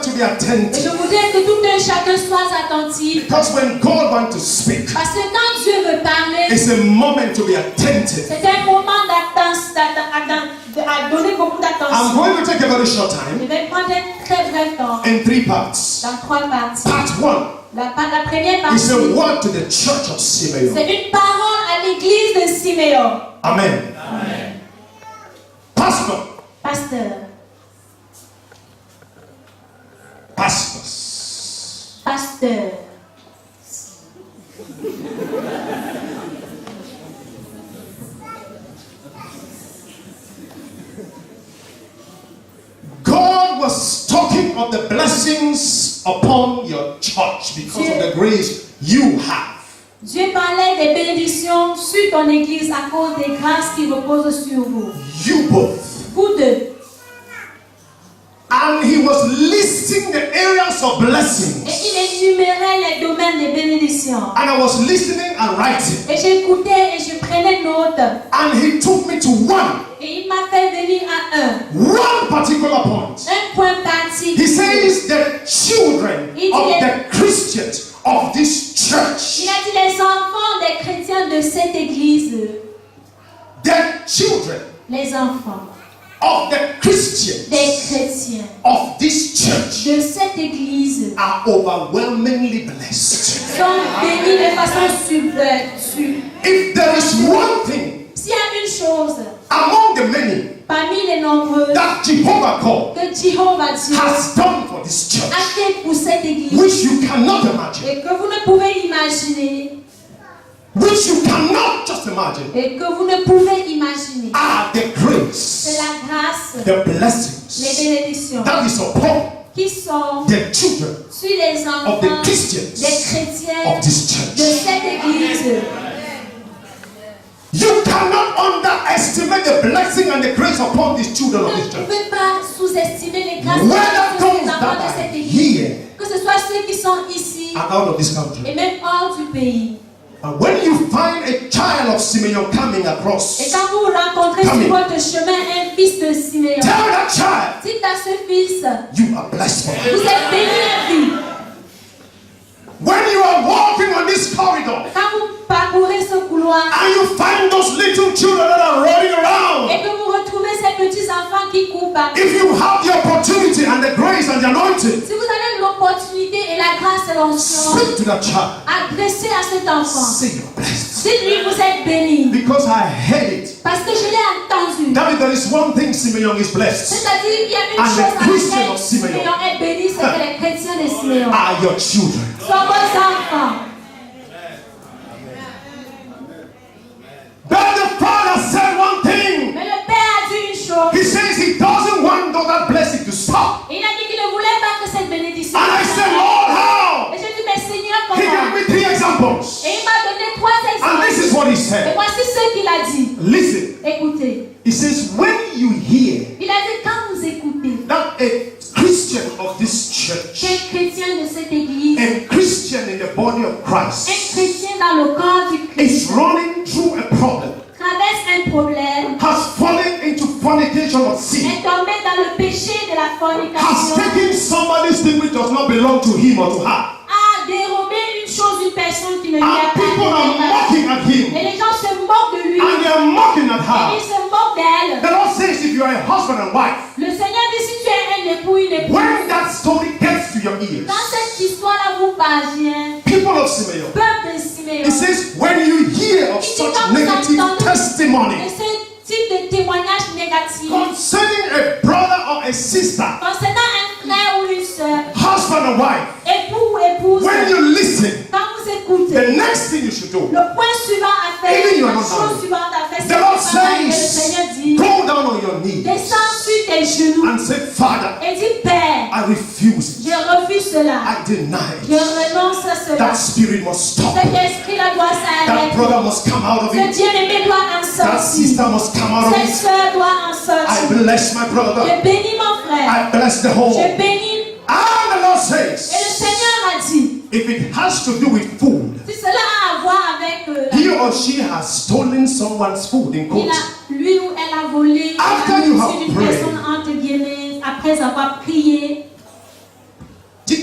to be Et attentive. je voudrais que tout un chacun soit attentif. Because when God wants to speak, Parce que quand Dieu veut parler, it's a moment to be attentive. c'est un moment à donner beaucoup I'm d'attention. going to take a very short Je time vais prendre un très bref temps in 3 parts. dans 3 parties. Part 1 La première is partie, a word to the church of Simeon. c'est une parole à l'église de Siméon. Amen. Pastor. Pasteur, Pastors. pasteur. God was talking of the blessings upon your church because of the grace you have. Dieu parlait des bénédictions sur ton église à cause des grâces qui reposent sur vous. You both. Vous deux. And he was listing the areas of Et blessings. il énumérait les domaines des bénédictions. And I was listening and writing. Et j'écoutais et je prenais note. And he took me to Et il m'a fait venir à one particular point. un point He particulier. says the children of the Christians of this church. Il a dit les enfants des chrétiens de cette église. The children Les enfants of the Christians des chrétiens of this church de cette église are overwhelmingly blessed. sont bénis de façon subversive. If there is one thing S'il y a une chose among the many parmi les nombreux that Jehovah God que Jéhovah Dieu has done for this a church, fait pour cette église which you cannot imagine, et que vous ne pouvez imaginer which you cannot just imagine, et que vous ne pouvez imaginer, are the c'est grace, la grâce, the les blessings bénédictions that is upon qui sont the children sur les of enfants the Christians des chrétiens of this de church. cette église. You cannot underestimate the blessing and the grace upon these children Vous of ne this church. pouvez pas sous-estimer les grâces Whether de those les enfants that de are cette église, here que ce soit ceux qui sont ici and out of this country. et même hors du pays. And when you find a child of Simeon coming across, Et quand vous rencontrez Come sur in. votre chemin un fils de Siméon, tell that child, dites à ce fils, you are blessed for vous it. êtes béni à vie. When you are walking on this corridor Quand vous parcourez ce couloir and you find those little children that are running around, et que vous retrouvez ces petits enfants qui courent partout, if you have the opportunity and the grace and the anointing, si vous avez l'opportunité et la grâce et l'onction, speak to that child. adressez à cet enfant. Say you're blessed. Dites-lui, vous êtes béni. Because I heard it. Parce que je l'ai entendu. That if there is one thing, Simeon is blessed. C'est-à-dire qu'il y a une And the chose à Christian laquelle of Simeon Siméon est béni, c'est que les chrétiens de Siméon are your children. sont vos enfants. But the father said one thing. Mais le Père a dit une chose. He says he doesn't want that blessing to stop. Il a dit qu'il ne voulait pas que cette bénédiction And I said, Lord, how? Et je dis, mais Seigneur, He gave comment? me 3 examples. Et il m'a donné 3 And this exemples. is what he Et said. voici ce qu'il a dit. Listen. Écoutez. He says, when you hear Il a dit, quand vous écoutez that a Christian of this church, qu'un chrétien de cette église, a Christian in the body of un Christ, chrétien dans le corps du is Christ, running through a problem, traverse un problème, has fallen into fornication of sin, est tombé dans le péché de la has fornication, taken somebody's thing which does not belong to him or to her, a dérobé une chose, une personne qui ne lui and people are mocking appartient at pas. him, Et les gens se moquent de lui. and they are mocking at Et her. ils se moquent d'elle. The Lord says, if you are a husband and wife, Le Seigneur dit, si tu es un époux, une épouse, when that story gets to your ears, quand cette histoire-là vous parvient, people of Simeon, peuple de Siméon, it says, when you hear of such negative et testimony ce type de témoignage négatif concerning a brother or a sister, concernant un frère ou une soeur, husband and wife, époux ou épouse, when you listen, quand vous écoutez, the next thing you should do, le point suivant à faire, Even you are la not chose married. suivante à faire, c'est the Lord de travailler. Le says, Seigneur dit, go down on your knees descends sur tes genoux and say, Father, et dis, Père, I refuse je it. refuse cela, I deny je it. renonce à cela. That spirit must stop. Cet esprit-là doit That s'arrêter. brother must come out of Ce it. bien-aimé doit en That sortir. sister must come out of Cette it. soeur doit en I sortir. bless my brother. Je bénis mon frère. I bless the whole. Je bénis. And the Lord Et le says, Seigneur a dit, if it has to do with food, si cela a à voir avec he or she has stolen someone's food in il quotes. a, lui ou elle a volé After la you nourriture have d'une prayed. personne entre guillemets, après avoir prié,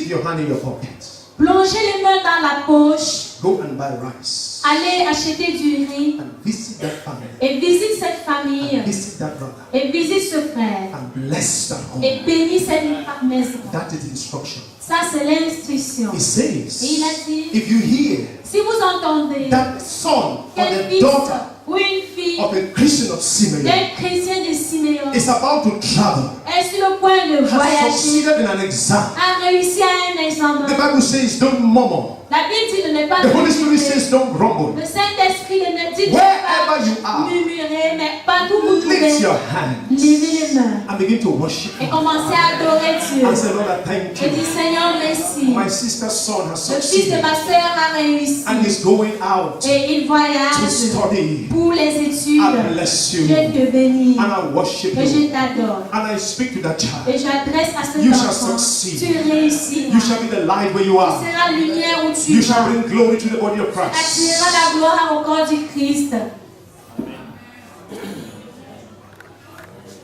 Dip your hand in your pocket. Plongez les mains dans la poche. Go and buy rice. Allez acheter du riz. And visit that family. Et visite cette famille. And visit that brother. Et visite ce frère. And bless that home. Et bénis cette maison. That is instruction. Ça, c'est l'instruction. It says, Et il a dit, if you hear si vous entendez that son or qu'un the fils daughter ou une fille of a Christian of Simeon d'un chrétien de Siméon is about to travel, est sur le point de has voyager, succeeded in an exam, a réussi à un examen, the Bible says, don't murmur. la Bible dit de ne pas The Holy Spirit murmurer. says, don't grumble. Le Saint-Esprit ne dit de ne Wherever you pas are, murmurer, mais partout où vous lift trouvez, your hands levez les mains and begin to worship et Him. commencez à adorer Dieu. And say, Lord, I thank Et dis, you. Seigneur, merci. My sister's son has Le fils de succeeded ma sœur a réussi and is going out et il to voyage study. pour les études. I bless you Dieu te bénit and I worship et je you t'adore. and I speak to that child. Et j'adresse à cet You shall enfant, succeed. tu réussiras. You shall be the light where you Tu are. seras lumière où tu You vas. shall bring glory to the body of Tu Christ. attireras la gloire au corps du Christ.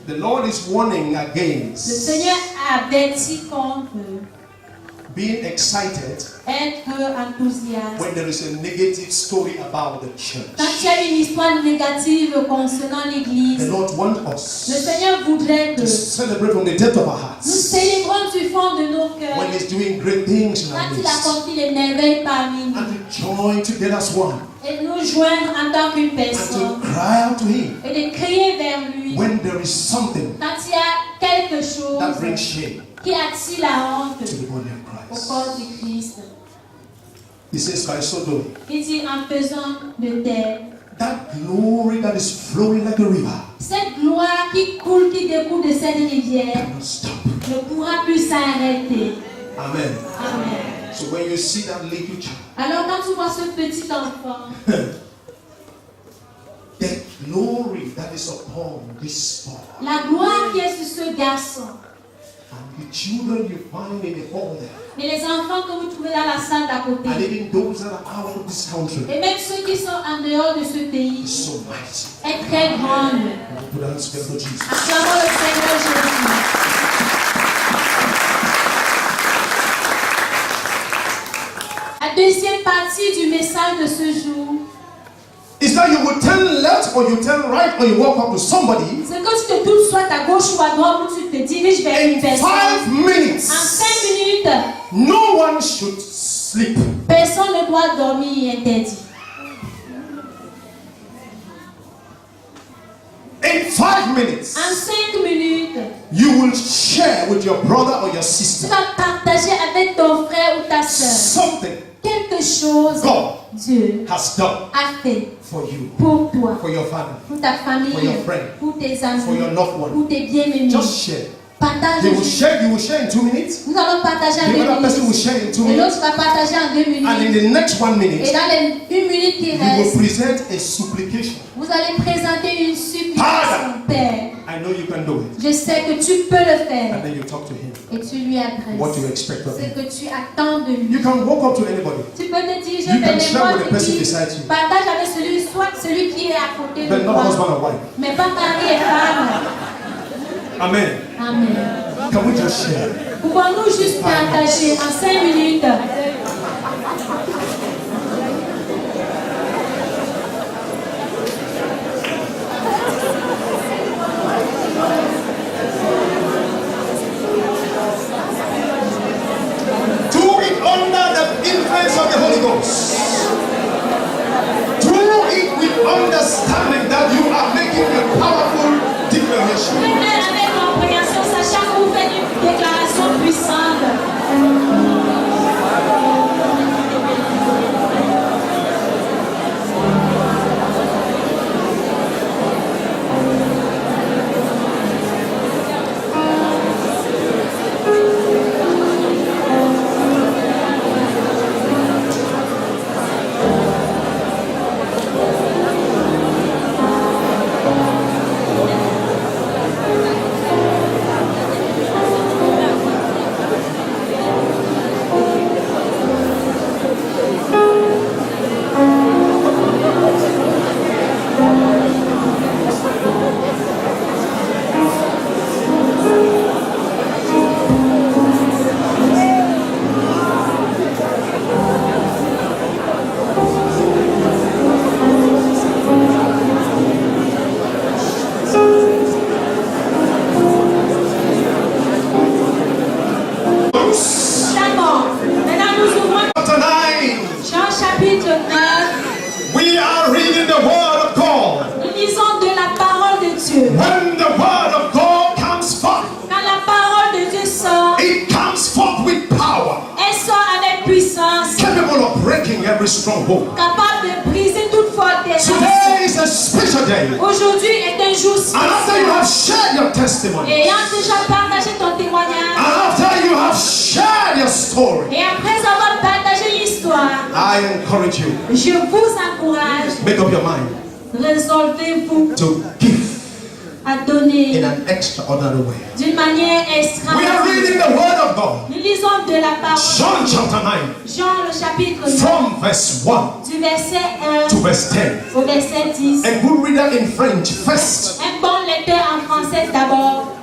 The Lord is warning Le against Seigneur a averti contre being excited être enthousiaste. when there is a negative story about the church. Quand il y a une histoire négative concernant The l'Église, Lord wants le us Seigneur voudrait to que celebrate from the depth of our nous hearts célébrons du fond de nos cœurs when He's doing great things in our quand il midst accomplit les merveilles parmi nous and to join together as one et nous joindre en tant qu'une and personne to cry out to Him et de crier vers lui when there is something quand il y a quelque chose that brings shame qui attire la honte to the body of au Christ. corps du Christ. He says, by so doing, Il dit en faisant de terre that glory that is flowing like a river cette gloire qui coule, qui découle de cette rivière cannot stop. ne pourra plus s'arrêter. Amen. Amen. So when you see that little child, Alors quand tu vois ce petit enfant, the glory that is upon this boy, la gloire qui est sur ce garçon, and the children you find in the hall there, et les enfants que vous trouvez dans la salle d'à côté, and even those that are out of this country, et même ceux qui sont en dehors de ce is pays, so mighty. est très grande. Put our hands together for Jesus. Acclamons le Seigneur Jésus. La deuxième partie du message de ce jour, Is that you will turn left or you turn right or you walk up to somebody c'est que tu te tournes soit à gauche ou à droite ou tu te diriges vers une in personne. 5 minutes. En 5 minutes, No one should sleep. personne ne doit dormir interdit. In 5 minutes, En 5 minutes, you will share with your brother or your tu sister vas partager avec ton frère ou ta soeur something quelque chose God Dieu has done a fait for you, pour toi, for your family, pour ta famille, for your friend, pour tes for amis, your loved one. pour tes bien-aimés. Just share. Partage. You will share in 2 minutes. Nous allons partager en The 2 other person will minutes. share in 2 Et minutes. l'autre va partager en 2 And in minutes. the next 1 Et minute, dans les 1 minute qui you will reste, present a supplication. vous allez présenter une supplication, Father. Père. I know you can do it. Je sais que tu peux le And faire. then you talk to him. Et tu lui What you adresses expect of ce him. que tu attends de lui. You can walk up to anybody, Tu peux te diriger You vers can share with the les person qui beside you. partage avec celui, soit celui qui est à côté but de not toi, husband or wife. mais pas mari et femme. Amen. Amen. Can we just share? Pouvons-nous juste partager en 5 minutes? Do it under the influence of the Holy Ghost. Do it with understanding that you are making a powerful declaration. Faites avec compréhension, sachant que vous faites une déclaration puissante. breaking every stronghold. capable de briser toute forteresse. Today is a special day. Aujourd'hui est un jour And after you spécial. have shared your testimony, Ayant déjà partagé ton témoignage, and after you have shared your story, et après avoir partagé l'histoire, I encourage you, je vous encourage, make up your mind résolvez-vous to give à donner in an extraordinary way. d'une manière We are extraordinaire. reading the word of God. Nous lisons de la parole. John chapter 9, Jean le chapitre 9, from verse 1 du verset 1 to verse 10. au verset 10. A good reader in French first. Un bon lecteur en français d'abord.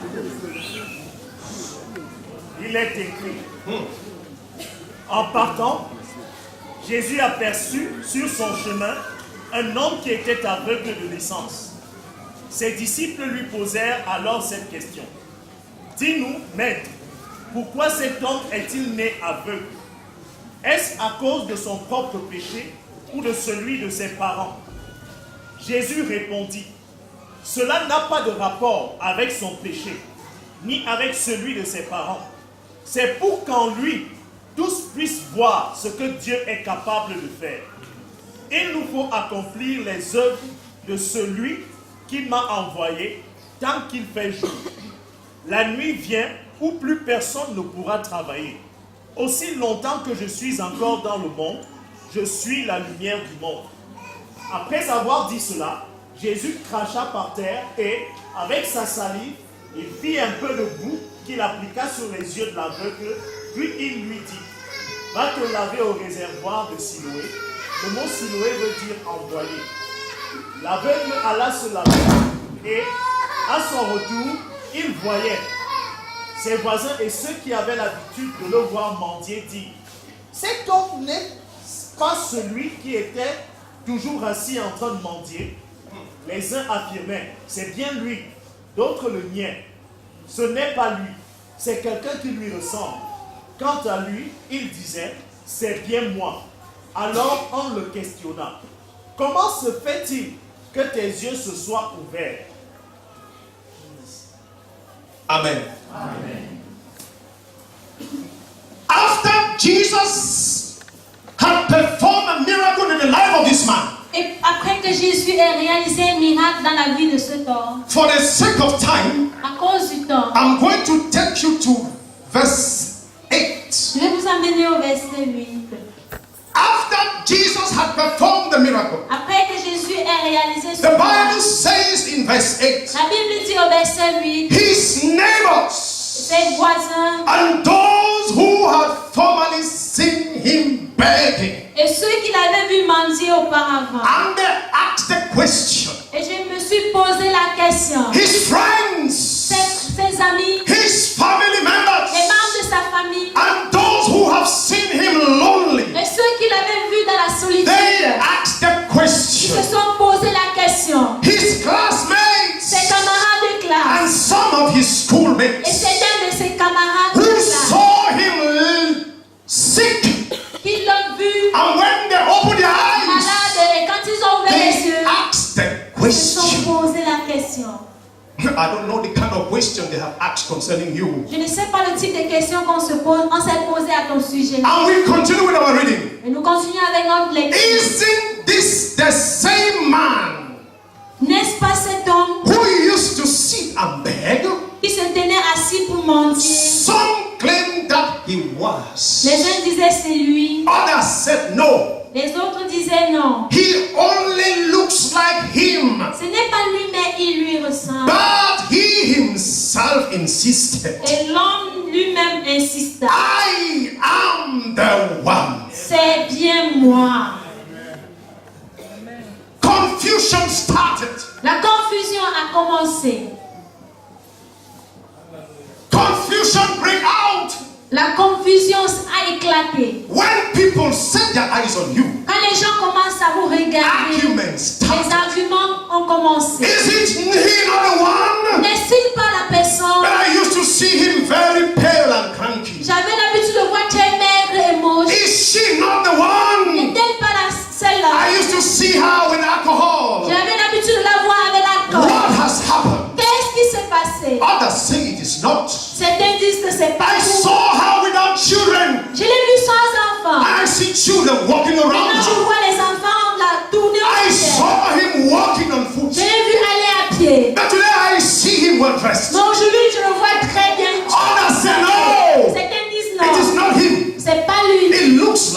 Il est écrit. En partant, Jésus aperçut sur son chemin un homme qui était aveugle de naissance. Ses disciples lui posèrent alors cette question. Dis-nous, maître, pourquoi cet homme est-il né aveugle? Est-ce à cause de son propre péché ou de celui de ses parents? Jésus répondit, cela n'a pas de rapport avec son péché, ni avec celui de ses parents. C'est pour qu'en lui, tous puissent voir ce que Dieu est capable de faire. Il nous faut accomplir les œuvres de celui qui m'a envoyé tant qu'il fait jour. La nuit vient où plus personne ne pourra travailler. Aussi longtemps que je suis encore dans le monde, je suis la lumière du monde. Après avoir dit cela, Jésus cracha par terre et, avec sa salive, il fit un peu de boue qu'il appliqua sur les yeux de l'aveugle, puis il lui dit, va te laver au réservoir de Siloé. Le mot Siloé veut dire envoyé. L'aveugle alla se laver et, à son retour, il voyait. Ses voisins et ceux qui avaient l'habitude de le voir mendier dirent, cet homme n'est pas celui qui était toujours assis en train de mendier. Les uns affirmaient, c'est bien lui. D'autres le niaient. Ce n'est pas lui, c'est quelqu'un qui lui ressemble. Quant à lui, il disait, c'est bien moi. Alors on le questionna. Comment se fait-il que tes yeux se soient ouverts? Amen. After Jesus had performed a miracle in the life of this man, Et après que Jésus ait réalisé un miracle dans la vie de cet homme, for the sake of time, à cause du temps, I'm going to take you to verse 8. je vais vous amener au verset 8. After Jesus had performed the miracle, Après que Jésus ait réalisé ce the Bible miracle, says in verse 8, la Bible dit au verset 8, his neighbors ses voisins and those who had formerly seen him begging, et ceux qui l'avaient vu mendier auparavant. and they asked the question, Et je me suis posé la question. his friends, Ses amis, his family les members, membres de sa famille, and those who have seen him lonely, et ceux qui l'avaient vu dans la they solitude, asked the ils question, se sont posé la question. his classmates Ses camarades de and classe some of his et schoolmates certains de ses camarades de who classe saw him sick, qui l'ont vu and when they opened their eyes, malade et quand ils ont ouvert les they yeux, asked the ils se sont question. posé la question. I don't know the kind of question they have asked concerning you. Je ne sais pas le type de questions qu'on se pose, on s'est posé à ton sujet. And we continue with our reading. Et nous continuons avec notre lecture. Isn't this the same man N'est-ce pas cet homme who used to sit and beg? qui se tenait assis pour mendier? Some claim that he was. Les uns disaient c'est lui, Others said no. les autres disaient non. He only looks like him. Ce n'est pas lui, mais il lui ressemble. But he himself insisted, Et l'homme lui-même insista. I am the one. C'est bien moi. Confusion started. La confusion a commencé. Confusion break out La confusion a éclaté. when people set their eyes on you. Quand les gens commencent à vous regarder, Arguments les start. arguments ont commencé. Is it he not the one? N'est-il pas la personne? But I used to see him very pale and cranky. J'avais l'habitude de voir très maigre et moche. Is she not the one? N'est-elle pas celle-là? I used to see her with alcohol. J'avais l'habitude de la voir avec l'alcool. What has happened? Qu'est-ce qui s'est passé? Others say it is not. Certains disent que c'est pas I vous. saw her without children. Je l'ai vu sans enfant. I see children walking Un around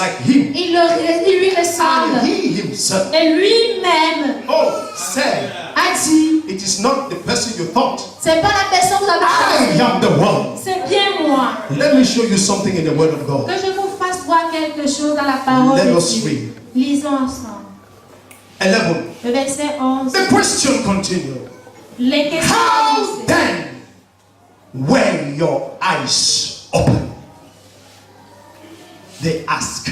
like him. Il lui ressemble. And he himself, Et lui-même said, a dit, it is not the person you thought. c'est pas la personne que vous avez I choisie, am the one. c'est bien moi. Let me show you something in the word of God. Que je vous fasse voir quelque chose dans la parole Let de us Dieu. read. Lisons ensemble. 11. Le verset 11. The question continued. Les questions. How then were your eyes open? They ask.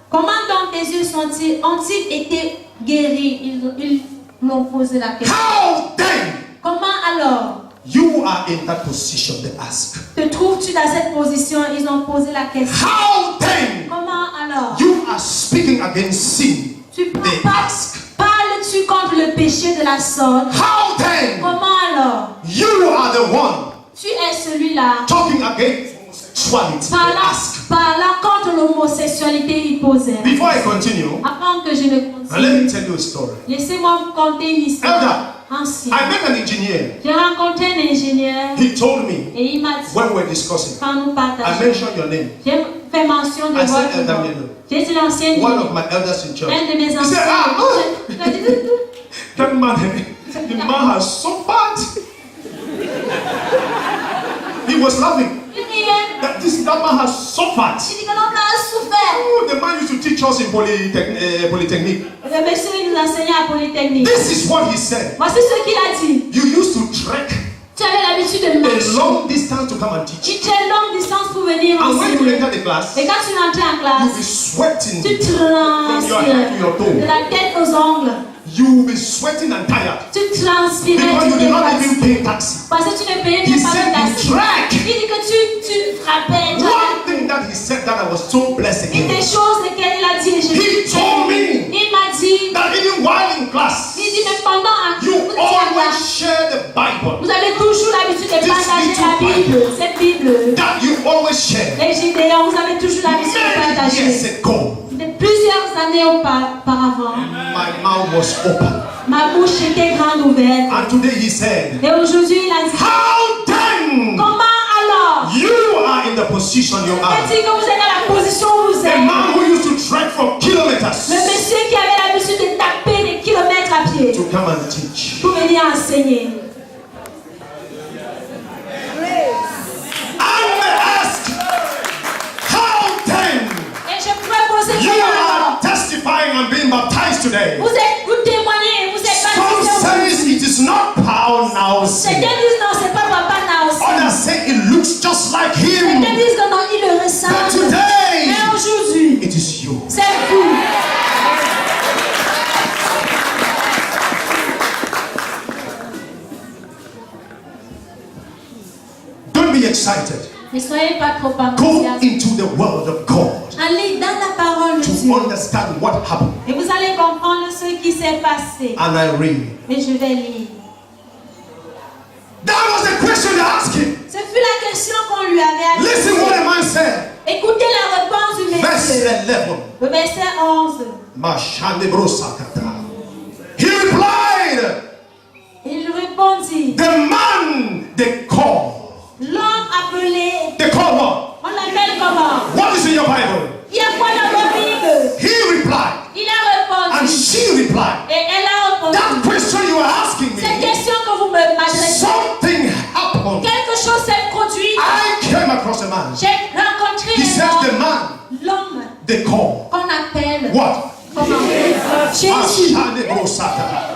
Comment donc tes yeux ont-ils été guéris? Ils l'ont posé la question. How then? Comment alors You are in that position, they ask. te trouves-tu dans cette position? Ils ont posé la question. How then? Comment alors You are speaking against sin. tu They ask. parles-tu contre le péché de la sorte? How then? Comment alors You are the one tu es celui-là talking against sexuality. They ask. parlant contre l'homosexualité, il posait. Before I continue, Avant que je ne let continue, me tell you a story. laissez-moi vous conter une histoire Elder, ancienne. I met an engineer. J'ai rencontré un ingénieur He told me et il m'a dit, when we were discussing, quand nous I partageons, mentioned your name. j'ai fait mention de I said votre Elder nom. Milo. J'ai dit l'ancien One Dieu, of my elders in church. un de mes He anciens. said, J'ai dit, that man, the man has so bad. He was laughing. il riait. That man has suffered. Il dit que l'homme a souffert. Oh, the man used to teach us in Polytechnic. Le monsieur nous enseignait à Polytechnique. This is what he said. Voici ce qu'il a dit. You used to trek Tu avais l'habitude de a marcher. long distance to come and teach. Tu fais longue distance pour venir And when you enseigner. enter the class, Et quand tu rentrais en you'll classe, be sweating tu from your head to your transpires. toe. De la tête aux ongles. You will be sweating and tired Tu transpirais. because you Tu did not t'es even pay taxi. parce que tu ne payais He même pas said de you taxi. trek. Il dit que tu frappais. One thing that he said that I was so blessed Et des again. choses lesquelles il a dit. He told me Il m'a dit. that even while in class, Il dit mais pendant you vous étiez en always classe, share the Bible. vous avez toujours l'habitude de This partager la little Bible. Cette Bible. That you always share. Les Gideons, vous avez toujours l'habitude de Many partager. years ago, De plusieurs années auparavant, my mouth was open. ma bouche était grande ouverte. And today he said, Et aujourd'hui, il a dit, how then comment alors you are in the position you are? dit que vous êtes dans la position où vous A êtes. man who used to trek for Le kilometers monsieur qui avait l'habitude de taper des kilomètres à pied to come and teach. pour venir enseigner. And ask, how then Et je pourrais poser you comment alors are testifying and being baptized today? vous témoignez, vous êtes Some baptisés. says it is not Paul now. Certains disent non, c'est pas papa Others Naosi. say it looks just like Certains him. disent que non, il le But ressemble. today, Mais aujourd'hui, it is you. c'est vous. Don't be excited. Ne soyez pas trop Go enthousiastes. into the word of God Allez dans la parole de to Dieu. understand what happened. Et vous allez comprendre ce qui s'est passé. And I read. Et je vais lire. That was the question they asked him. Ce fut la question qu'on lui avait Listen what adressée. the man said. Écoutez la réponse du Verse monsieur. 11. Le verset 11. Mashandebrosakata. He replied, Il répondit. the man they call. L'homme appelé. They call what? On l'appelle comment? What is in your Bible? Il y a quoi dans votre Bible? He replied. Il a And répondu. she replied. Et elle a répondu. That question you are asking Cette me, question que vous m'adressez. something happened. Quelque chose s'est produit. I came across a man. J'ai rencontré He says the un homme. man L'homme they call. qu'on appelle. What? Comment? Jésus. Mashandebrosakata.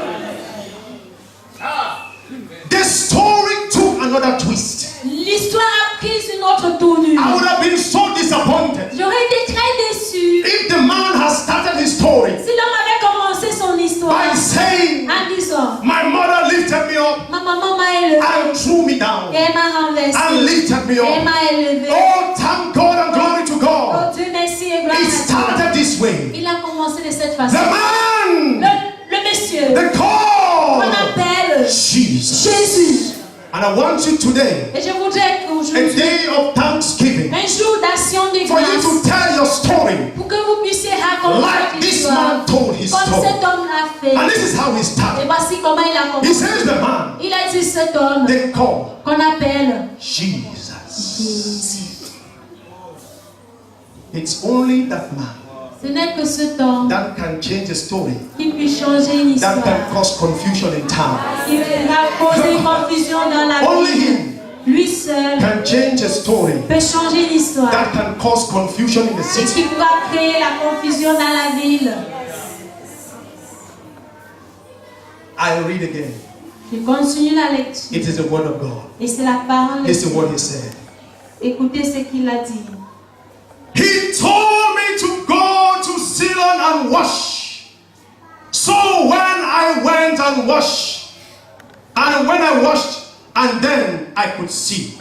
The story took another twist. L'histoire a pris une autre tournure. I would have been so disappointed J'aurais été très déçu if the man has started his story si l'homme avait commencé son histoire by saying, en disant my mother lifted me up ma maman m'a élevé and threw me down et elle m'a renversé and lifted me et elle up. m'a élevé. Oh, thank God and glory to Oh God. Dieu merci et gloire It à Dieu. started this way. Il a commencé de cette The façon. man, Le monsieur the qu'on call, appelle Jesus. Jésus. And I want you today, Et je voudrais a qu'aujourd'hui, day of thanksgiving, un jour d'action de for you grâce, to tell your story pour que vous puissiez raconter like votre this histoire man told his comme story. cet homme l'a fait. And this is how he Et started. voici comment il a He commencé. says the man, Il a dit cet homme they call qu'on appelle Jesus. Jésus. It's only that man Ce n'est que cet homme that can change a story, qui peut changer une that histoire, can cause confusion in town. qui va causer confusion dans la Only vie. him Lui seul can change a story peut changer une histoire that can cause confusion in the et city. qui va créer la confusion dans la ville. I'll read again. Je continue la lecture It is the word of God. et c'est la parole de Listen Dieu. what he said. Écoutez ce qu'il a dit. He told me to go to Ceylon and wash. So when I went and washed, and when I washed, and then I could see.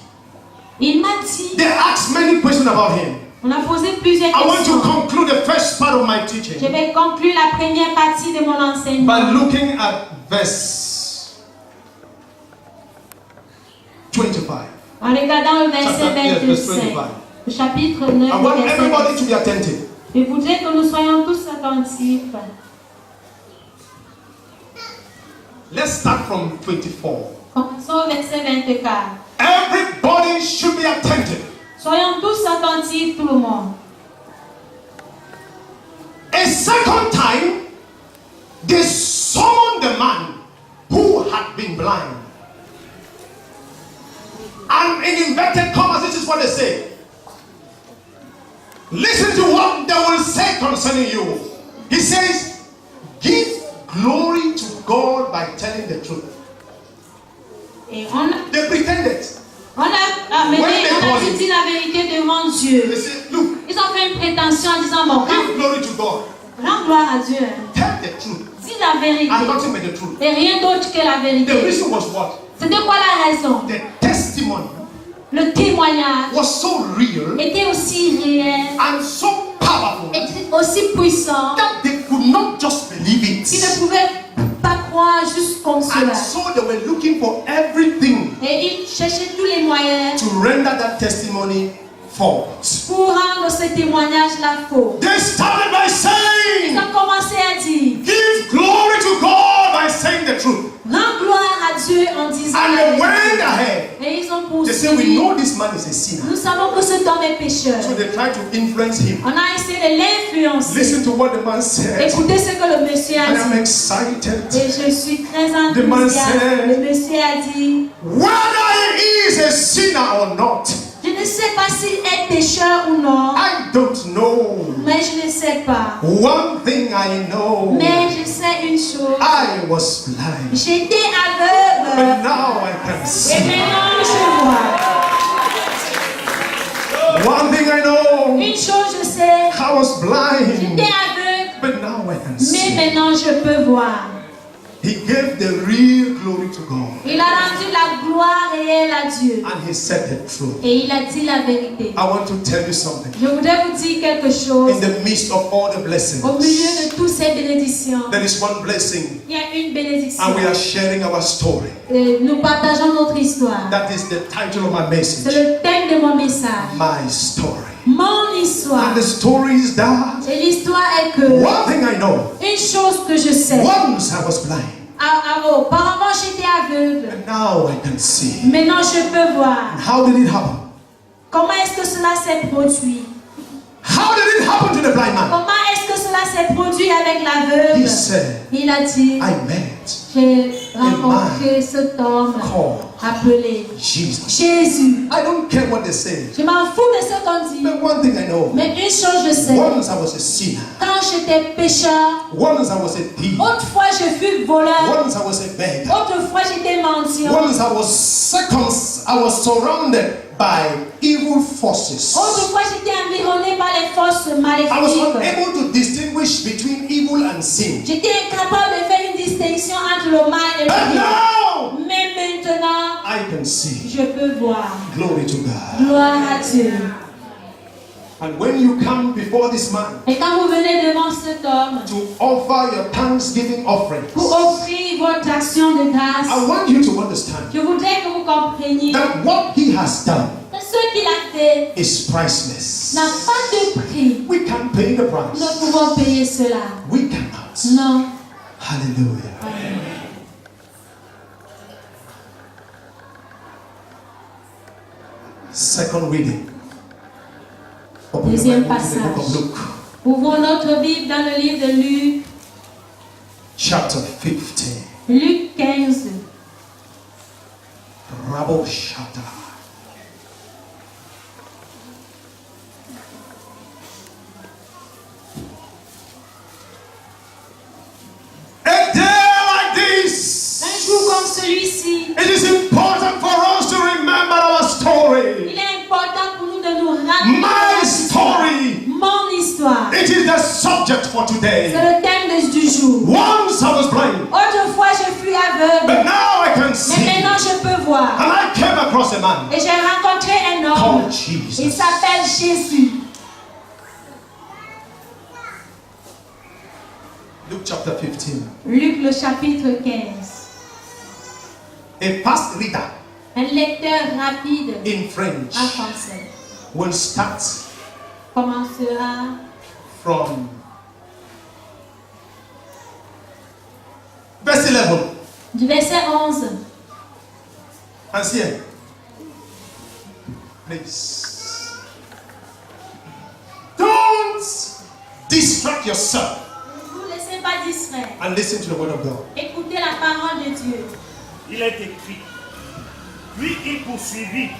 Il m'a dit, They asked many questions about him. on a posé plusieurs I want to questions. conclude the first part of my Je teaching vais conclure la première partie de mon by enseignement looking at verse 25. en regardant le verset Chapter- yes, verse 25. 25. Le chapitre 9, I want verset everybody 25. to be attentive. Je voudrais que nous soyons tous attentifs. Let's start from 24. Commençons au verset 24. Everybody should be attentive. Soyons tous attentifs, tout le monde. A second time, they summoned the man who had been blind. And in inverted commas, this is what they say. Listen to what they will say concerning you. He says, give glory to God by telling the truth. Et on a, They pretended. on a amené, on a dit la vérité devant They Dieu. said, look, Ils ont fait une prétention en disant, bon, give glory to God. rends gloire à Dieu. Tell the truth. Dis la vérité. And nothing but the truth. Et rien d'autre que la The vérité. reason was what? C'était quoi la raison? The testimony Le témoignage was so real était aussi réel, and so powerful était aussi puissant, that they could not just believe qu'ils ne it. pouvaient pas croire juste comme cela. And so they were looking for everything Et ils cherchaient tous les moyens to render that testimony false. pour rendre ce témoignage-là faux. They started by Ils saying, ont commencé à dire, give glory to God by saying the truth. rends gloire à Dieu en disant And la they went vérité. ahead. Et ils ont They said, we poursuivi. know this man is a sinner. Nous savons que cet homme est pécheur. So they tried to influence him. On a essayé de l'influencer. Listen to what the man said. Écoutez ce que le monsieur I a am dit. excited. Et je suis très The man enthousiaste. said- Le monsieur a dit, Whether he is a sinner or not, je ne sais pas s'il est pécheur ou non, I don't know. mais je ne sais pas. One thing I know, Mais je sais une chose. I was blind, J'étais aveugle. but now I can Et see. maintenant je vois. One thing I know, Une chose je sais. I was blind, J'étais aveugle. but now I can Mais see. maintenant je peux voir. He gave the real glory to God, Il a rendu la gloire réelle à Dieu. and he said the truth. Et il a dit la vérité. I want to tell you something. Je voudrais vous dire quelque chose. In the midst of all the blessings, Au milieu de toutes ces bénédictions, there is one blessing, il y a une bénédiction. and we are sharing our story. Nous partageons notre histoire. That is the title of my C'est message, le thème de mon message. my story. Mon histoire. And the story is that Et l'histoire est que one thing I know, une chose que je sais. once I was blind, Auparavant j'étais aveugle. and now I can see. Maintenant je peux voir. How did it happen? Comment est-ce que cela s'est produit? How did it happen to the blind man? Comment est-ce que cela s'est produit avec l'aveugle? He said, Il a dit, I met j'ai rencontré cet homme called appelé Jesus. Jésus. I don't care what they say, Je m'en fous de ce qu'on dit. but one thing I know, Mais une chose je sais. once I was a sinner, Quand j'étais pécheur, once I was a thief, autrefois je fus voleur, once I was a beggar, autrefois j'étais mendiant, once I was surrounded by evil forces. autrefois j'étais environné par les forces I was maléfiques. unable to distinguish between evil and sin. J'étais incapable de faire une distinction entre le mal et le And bien. now Mais maintenant, I can see. je peux voir. Glory to God. Gloire à Dieu. And when you come before this man Et quand vous venez devant cet homme to offer your thanksgiving offerings, pour offrir votre action de grâce, I want you to understand je voudrais que vous compreniez that what he has done que ce qu'il a fait is priceless. n'a pas de prix. We can't pay the Nous price. ne pouvons payer cela. We cannot. Non. Hallelujah. Second reading. Open your Deuxième Bible to the book of passage. Luke, Ouvrons notre Bible dans le livre de Luc, chapter 15. Luc 15. Rabo Shata. A day like this, Un jour comme celui-ci, it is important for us to remember our story. il est important pour nous de nous rappeler My notre histoire. story. Mon histoire. It is the subject for C'est today. le thème du jour. Once I was blind, Autrefois, je fus aveugle, but now I can mais see. maintenant je peux voir. And I came across a man Et j'ai rencontré un homme. called Jesus. Il s'appelle Jésus. Luke chapter 15. Luc le chapitre 15. A fast reader Un lecteur rapide in French en français will start commencera from verse 11. du verset 11. Ancien. Please. Don't distract yourself Ne vous laissez pas distraire. and listen to the word of God. Écoutez la parole de Dieu. Il est écrit. Puis il poursuivit.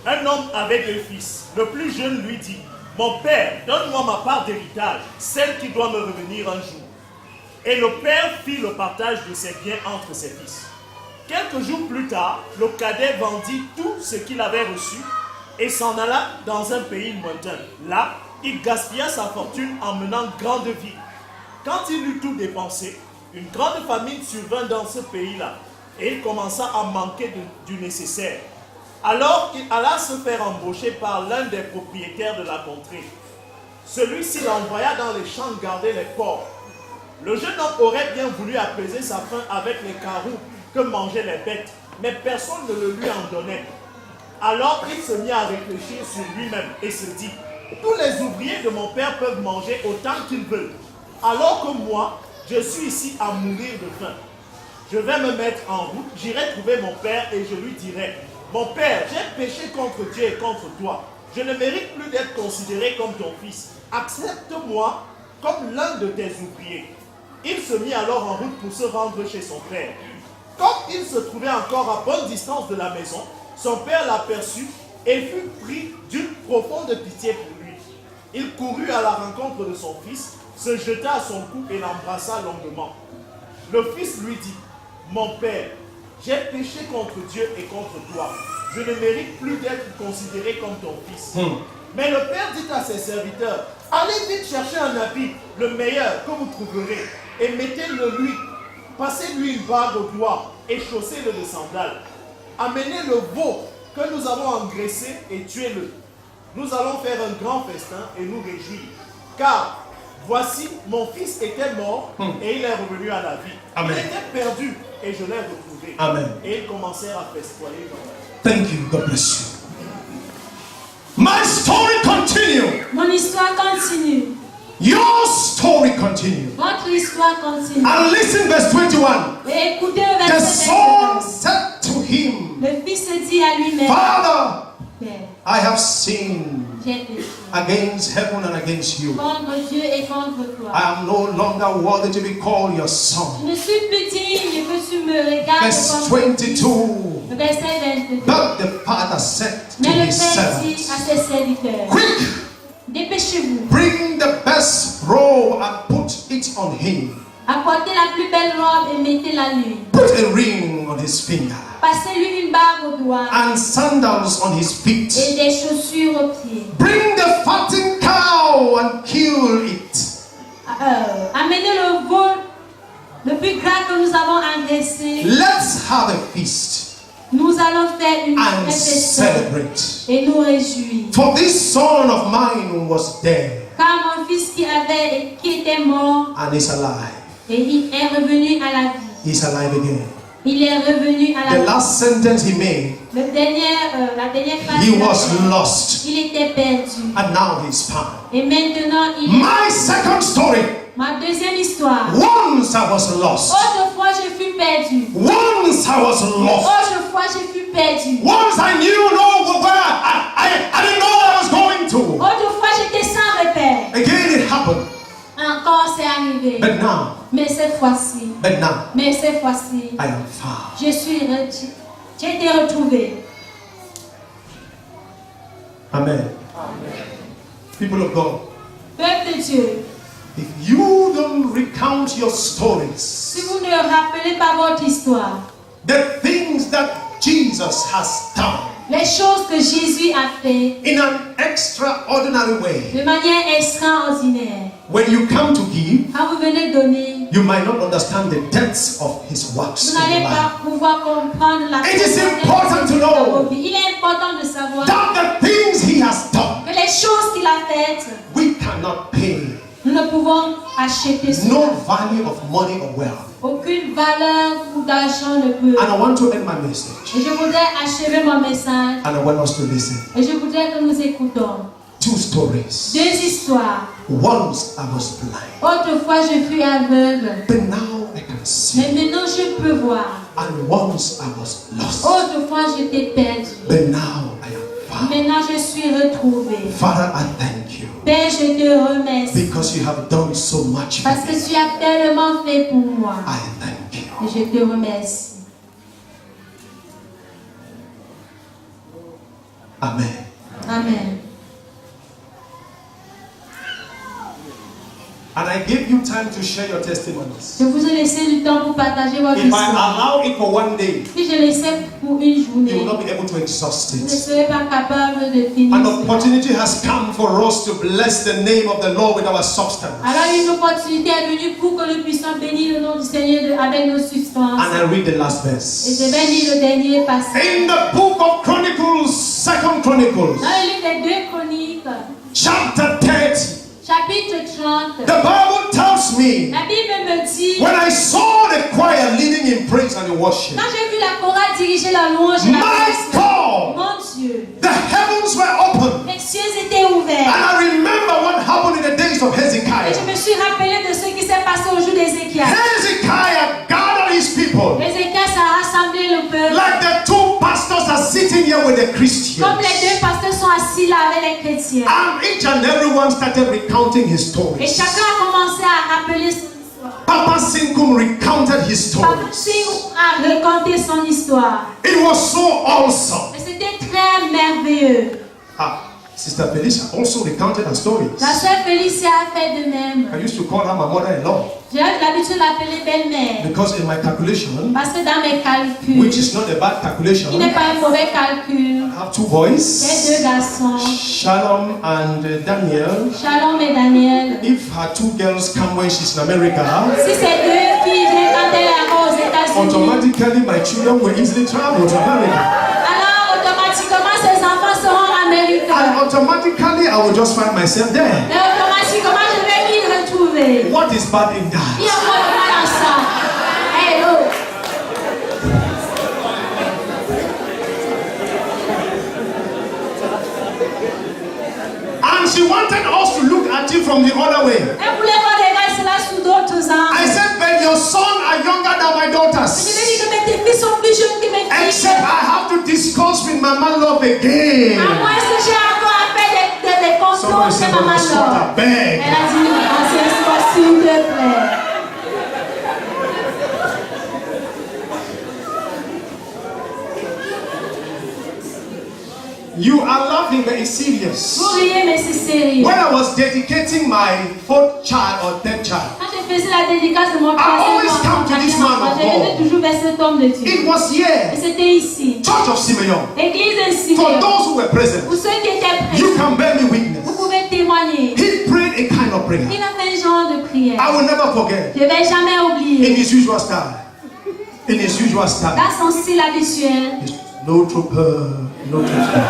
Un homme avait 2 fils. Le plus jeune lui dit, mon père, donne-moi ma part d'héritage, celle qui doit me revenir un jour. Et le père fit le partage de ses biens entre ses fils. Quelques jours plus tard, le cadet vendit tout ce qu'il avait reçu et s'en alla dans un pays lointain. Là, il gaspilla sa fortune en menant grande vie. Quand il eut tout dépensé, une grande famine survint dans ce pays-là et il commença à manquer du nécessaire. Alors il alla se faire embaucher par l'un des propriétaires de la contrée. Celui-ci l'envoya dans les champs garder les porcs. Le jeune homme aurait bien voulu apaiser sa faim avec les caroux que mangeaient les bêtes, mais personne ne le lui en donnait. Alors il se mit à réfléchir sur lui-même et se dit, tous les ouvriers de mon père peuvent manger autant qu'ils veulent, alors que moi, je suis ici à mourir de faim. Je vais me mettre en route, j'irai trouver mon père et je lui dirai, mon père, j'ai péché contre Dieu et contre toi. Je ne mérite plus d'être considéré comme ton fils. Accepte-moi comme l'un de tes ouvriers. Il se mit alors en route pour se rendre chez son père. Comme il se trouvait encore à bonne distance de la maison, son père l'aperçut et fut pris d'une profonde pitié pour lui. Il courut à la rencontre de son fils, se jeta à son cou et l'embrassa longuement. Le fils lui dit, mon père, j'ai péché contre Dieu et contre toi. Je ne mérite plus d'être considéré comme ton fils. Mais le père dit à ses serviteurs, allez vite chercher un habit, le meilleur que vous trouverez, et mettez-le lui. Passez-lui une bague au doigt et chaussez-le de sandales. Amenez le veau que nous avons engraissé et tuez-le. Nous allons faire un grand festin et nous réjouir. Car voici, mon fils était mort et il est revenu à la vie. Amen. Il était perdu et je l'ai retrouvé. Amen. Et ils commencèrent à festoyer dans la vie. Thank you. God bless you. My story continues. Mon histoire continue. Your story continues. Votre histoire continue. And listen, verse 21. Et écoutez le The verset son 21. said to him, Le fils se dit à lui-même, Father, Père, I have sinned j'ai péché against heaven and against you. contre Dieu et contre toi. I am no longer worthy to be called your son. Je ne suis plus digne que tu me regardes Verse comme 22. Le verset 22. But the father said to Mais le his père dit servants, à ses serviteurs, Quick, dépêchez-vous, bring the best robe and put it on him. apportez la plus belle robe et mettez-la lui. Put a ring on his finger Passez-lui une bague au doigt and sandals on his feet. et des chaussures aux pieds. Bring the fattened cow and kill it. Amenez le veau le plus gras que nous avons engraissé. Let's have a feast Nous allons faire une and fête celebrate. et nous réjouir. For this son of mine was dead Car mon fils qui était mort and is alive. et il est revenu à la vie. He's alive again. Il est revenu à The la vie. last sentence he made, La dernière phrase, he qu'il a was faite, lost il était perdu. and now he's found. Et maintenant, My second story. ma deuxième histoire. Once I was lost. Autrefois, je fus perdu. Once I was lost. Autrefois, je fus perdu. Once I knew no where I didn't know where I was going to. Autrefois, je c'est arrivé. But now, Mais cette fois-ci, but now, I am found. j'ai été retrouvé. Amen. People of God, Peuple de Dieu, if you don't recount your stories, si vous ne rappelez pas votre histoire, the things that Jesus has done les choses que Jésus a fait in an extraordinary way, de manière extraordinaire, when you come to give, quand vous venez donner, you might not understand the depths of his works vous in n'allez your pas life. pouvoir comprendre la It is profondeur important to de know vos vies. Il est important de savoir that the things he has done, que les choses qu'il a faites, we cannot pay. nous ne pouvons acheter cela. No value of money or wealth. Aucune valeur ou d'argent ne peut. And I want to end my message. Et je voudrais achever mon message. And I want us to listen. Et je voudrais que nous écoutons Two stories. deux histoires. Once I was blind, Autrefois, je fus aveugle. but now I can see. Mais maintenant, je peux voir. And once I was lost, Autrefois, j'étais perdu. but now I am found. Maintenant, je suis retrouvé. Father, I thank you Père, je te remercie. because you have done so much for Parce que me. tu as tellement fait pour moi. I thank you. Et je te remercie. Amen. Amen. And I gave you time to share your testimonies. Je vous ai laissé du temps pour partager votre If I histoire. allow it for one day, Si je laissais pour une you will journée, not be able to exhaust vous ne it. serez pas capable de finir An cela. opportunity has come for us to bless the name of the Lord with our substance. Alors une opportunité est venue pour que nous puissions bénir le nom du Seigneur avec nos substances. And I read the last Et verse. je vais lire le dernier passage. In the book of Chronicles, Second Chronicles, Dans le livre des 2 Chroniques, chapter 30, chapitre 30, the Bible tells me la Bible me dit, when I saw the choir leading in praise and in worship, quand j'ai vu la chorale diriger la louange et la my prière, God, mon Dieu, the heavens were open. les cieux étaient ouverts. And I remember what happened in the days of Et je Hezekiah. me suis rappelé de ce qui s'est passé au jour d'Ézéchias. Hezekiah gathered his people Ézéchias a rassemblé le peuple. like the two pastors are sitting here with the Christians. Comme les deux pasteurs sont assis là avec les chrétiens. And each and everyone started recounting his Et stories. chacun a commencé à rappeler son histoire. Papa Sinkum recounted his Papa stories. Singh a raconté son histoire. It was so awesome. Et c'était très merveilleux. Ah, Sister Felicia also recounted her stories. La sœur Félicia a fait de même. I used to call her my mother-in-law J'ai l'habitude de l'appeler belle-mère. because in my calculation, Parce que dans mes calculs, which is not a bad calculation, qui n'est I pas un mauvais calcul, have two j'ai boys, 2 garçons, Shalom and Daniel. Shalom et Daniel. If her two girls come when she's in America, Si ces 2 filles viennent quand elle est encore aux États-Unis, automatically my children will easily travel to America. alors automatiquement ces enfants seront américains. And automatically I will just find myself there. Et automatiquement je vais m'y retrouver. What is bad in Il y that? a quoi de mal en ça? Hello. And she wanted us to look at it from the other way. Elle voulait voir regarder cela sous d'autres angles. I said, but your son are younger than my Je lui ai daughters. dit que mes filles sont plus jeunes que mes filles. Except I have to discuss with Mama Love again. À moins que j'ai encore à faire des Someone contrôles said, de maman Mama là. I beg. Elle a dit, assieds-toi s'il te plaît. You are laughing, but it's serious. Vous riez, mais c'est sérieux. When I was dedicating my fourth child or third child, Quand je faisais la dédicace de mon always troisième come to this man of je venais God. toujours vers cet homme de Dieu. It was Et here, c'était ici. Church of Simeon. Église de For Simeon. those who were present, Pour ceux qui étaient you présents, can bear me vous witness. pouvez témoigner. He prayed a kind of prayer Il a fait un genre de prière. I will never forget. Je ne vais jamais In oublier. his usual style. In his usual style. Dans son style habituel. No trooper, no trooper.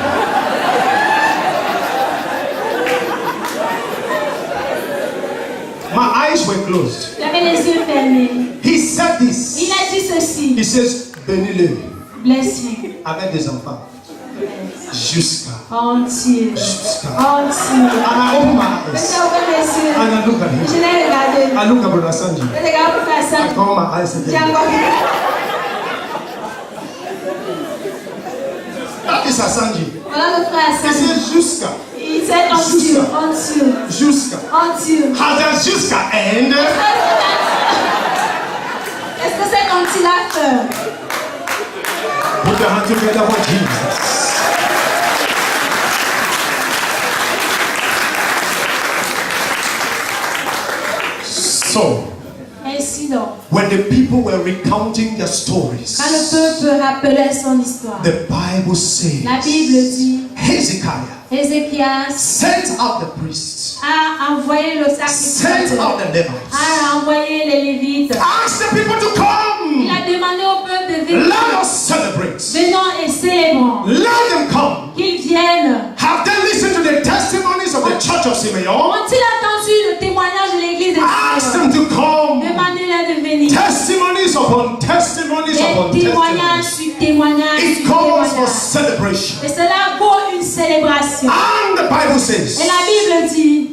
My eyes were closed. J'avais les yeux fermés. He said this. Il a dit ceci. He says, bénis-le Blessé. avec des enfants. Jusqu'à. Entier. Jusqu'à. Entier. And I opened my Je eyes. t'ai ouvert les yeux. And I look at Je him. l'ai regardé. I look at Brother Sanji. Je regarde pour ta I sœur. cover my eyes J'ai again. encore vu. That is Asanji. Voilà le frère He Hassan. says, jusqu'à. Il s'est Jusqu'à. Antil. How does jusqu'à end? Est-ce que c'est quand il a peur? Put your hand together for Jesus. So, Ainsi donc, when the people were recounting their stories, quand le peuple rappelait son histoire, the Bible says la Bible dit, Hezekiah Ézéchias sent out the priests, a envoyé le sent out sacrificateur, the Levites, a envoyé les Lévites. asked the people to Il come. a demandé au peuple de venir. Let us celebrate. Venons et célébrons. Let them come. Qu'ils viennent. Have they listened to the testimonies of the church of Simeon? Ont-ils entendu le témoignage de l'église de Ask Simeon? them to come. Demandez-leur de venir. Testimonies upon testimonies upon Des témoignages testimonies. sur témoignages It sur calls for témoignages. celebration. Et cela vaut une célébration. And the Bible says, Et la Bible dit,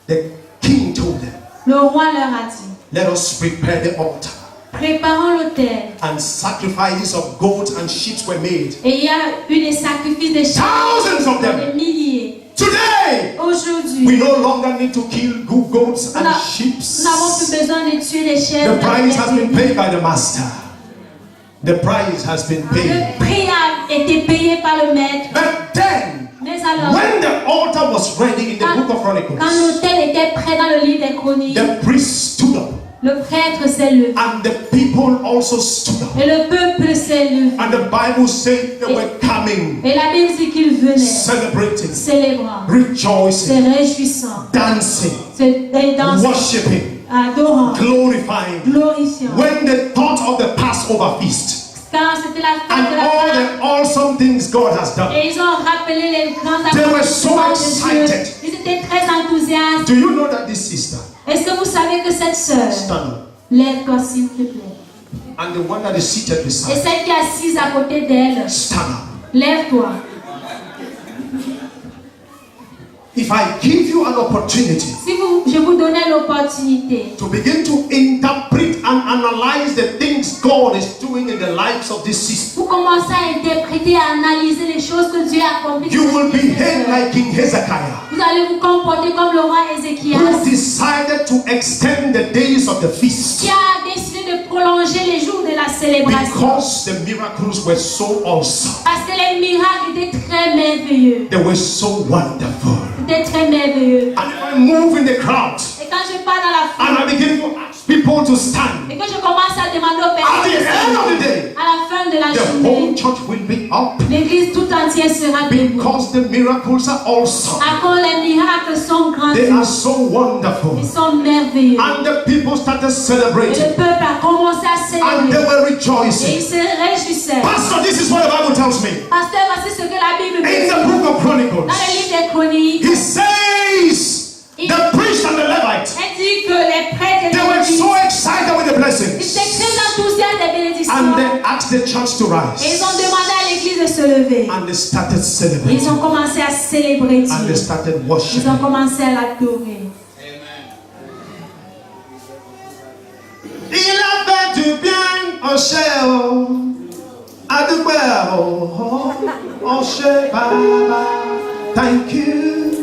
the king told them, le roi leur a dit, let us prepare the altar. préparons l'autel. And sacrifices of goats and sheep were made. Et il y a eu des sacrifices de Thousands of chameaux, them. des milliers. Today, Aujourd'hui, we no longer need to kill goats and sheep. nous n'avons plus besoin de tuer les The chèvres. price has been paid by the master. The price has been paid. Le prix a été payé par le maître. But then, Mais alors, when the altar was ready in the book of quand Chronicles, l'autel était prêt dans le livre des chroniques, the priest stood up le prêtre s'est levé. and the people also stood up. Et le peuple s'est levé. And the Bible said they were coming, Et la Bible dit qu'il venait, celebrating, célébrant, se rejoicing, réjouissant, dancing, se dansant, worshiping, adorant, glorifying. glorifiant. When they thought of the Passover feast Quand c'était la fête and de la all Pâque, the awesome things God has done, et ils ont rappelé les grands They were so accomplissements de Dieu. excited. Ils étaient très enthousiastes. do you know that this sister, Est-ce que vous savez que cette sœur, stand up, lève-toi s'il te plaît. and the one that is seated Et beside, celle qui est assise à côté d'elle, stand up. lève-toi. If I give you an opportunity Si je vous donnais l'opportunité to begin to interpret and analyze the things God is doing in the lives of this sister, pour commencer à interpréter, à analyser les choses que Dieu a accomplies, you will behave like King Hezekiah, vous allez vous comporter comme le roi who Ézéchias, decided to extend the days of the feast qui a décidé de prolonger les jours de la célébration. because the miracles were so awesome. Parce que les miracles étaient très merveilleux. They were so wonderful. C'était très merveilleux. And if I move in the crowd Et quand je pars dans la and foule, I begin to ask people to stand, et que je commence à demander aux at the personnes, end of the day, à la fin de la the journée, whole church will be up l'église tout entière sera debout. because the miracles are awesome. À cause les miracles sont They are grandioses. so wonderful. Ils sont merveilleux. And the people started Et celebrating le peuple a commencé à and they célébrer. were Et rejoicing. ils se réjouissaient. Pastor, this is what the Bible tells me. Pasteur, voici ce que la Bible In dit. the book of Dans le Chronicles, livre des chroniques, he says the priest and the Levite, elle dit que les prêtres et they les were Lévites, so excited with the ils blessings. étaient très enthousiastes des bénédictions. And they asked the church to Et ils ont rise. demandé à l'église de se lever. And they started Et ils celebrating. ont commencé à célébrer And they Dieu. started Ils ont worshiping. commencé à l'adorer. Il a fait du bien au cher, à du père, au cher, Baba. Thank you.